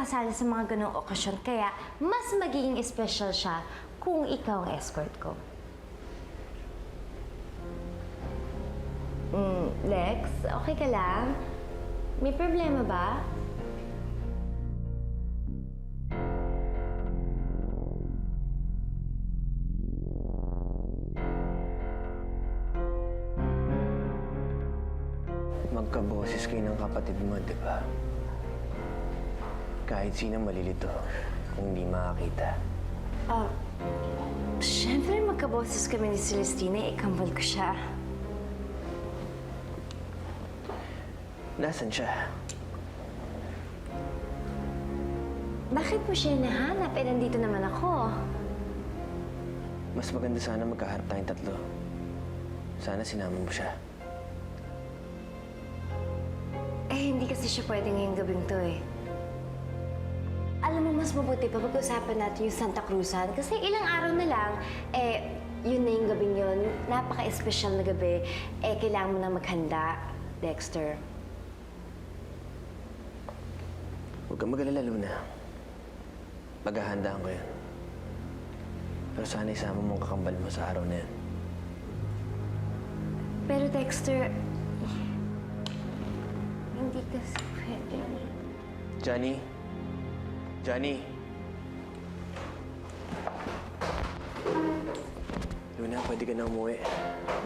makasali sa mga ganong okasyon, kaya mas magiging special siya kung ikaw ang escort ko. Lex, okay ka lang? May problema ba? Magkaboses kayo ng kapatid mo, di ba? Kahit sino malilito kung hindi makakita. Siyempre magkaboses kami ni Celestina, ikambal ko siya. Nasaan siya? Bakit mo siya nahanap? Eh, nandito naman ako. Mas maganda sana magkaharap tayong tatlo. Sana sinama mo siya. Eh, hindi kasi siya pwede ngayong gabing to eh. Alam mo, mas mabuti pa pag-usapan natin yung Santa Cruzan kasi ilang araw na lang, yun na yung gabing yun. Napaka-espesyal na gabi. Kailangan mo na maghanda, Dexter. Huwag kang mag-alala, Luna. Paghahandaan ko yan. Pero sana isama mo ang kakambal mo sa araw na yan. Pero Dexter, hindi kasi pwede. Johnny? Johnny? Luna, pwede ka na umuwi.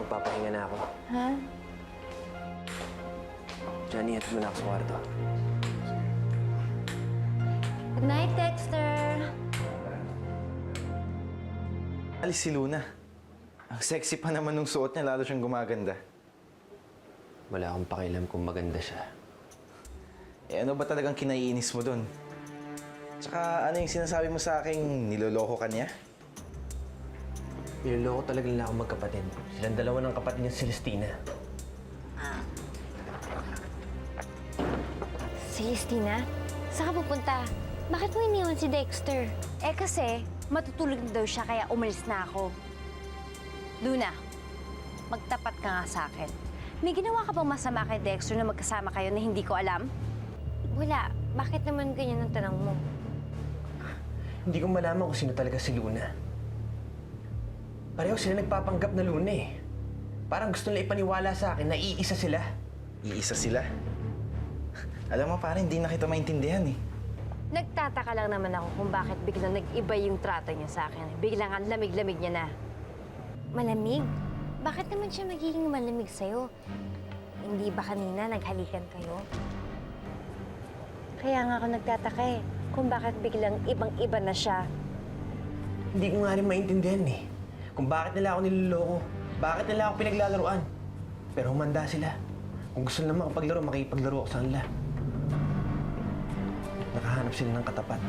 Magpapahinga na ako. Ha? Johnny, hatid mo na ako sa kwarto. Good night, Dexter! Alis si Luna. Ang sexy pa naman nung suot niya, lalo siyang gumaganda. Wala akong pakialam kung maganda siya. Ano ba talagang kinaiinis mo doon? Tsaka ano yung sinasabi mo sa akin, niloloko ka niya? Niloloko talaga nila ako magkapatid. Silang dalawa ng kapatid niya, Celestina. Celestina? Saan ka pupunta? Bakit mo iniwan si Dexter? Kasi matutulog na daw siya kaya umalis na ako. Luna, magtapat ka nga sa akin. May ginawa ka bang masama kay Dexter na magkasama kayo na hindi ko alam? Wala. Bakit naman ganyan ang tanong mo? Hindi ko malaman kung sino talaga si Luna. Pareho sila nagpapanggap na Luna eh. Parang gusto nila ipaniwala sa akin na iisa sila. Iisa sila. Alam mo, parang hindi na kita maintindihan eh. Nagtataka lang naman ako kung bakit biglang nag-iba yung trato niya sa akin. Biglang ang lamig-lamig niya na. Malamig? Bakit naman siya magiging malamig sa'yo? Hindi ba kanina naghalikan kayo? Kaya nga ako nagtataka eh, kung bakit biglang ibang-iba na siya. Hindi ko nga rin maintindihan eh. Kung bakit nila ako niloloko. Bakit nila ako pinaglalaroan. Pero humanda sila. Kung gusto nila makapaglaro, makipaglaro ako sa kanila. Nakahanap sila ng katapat.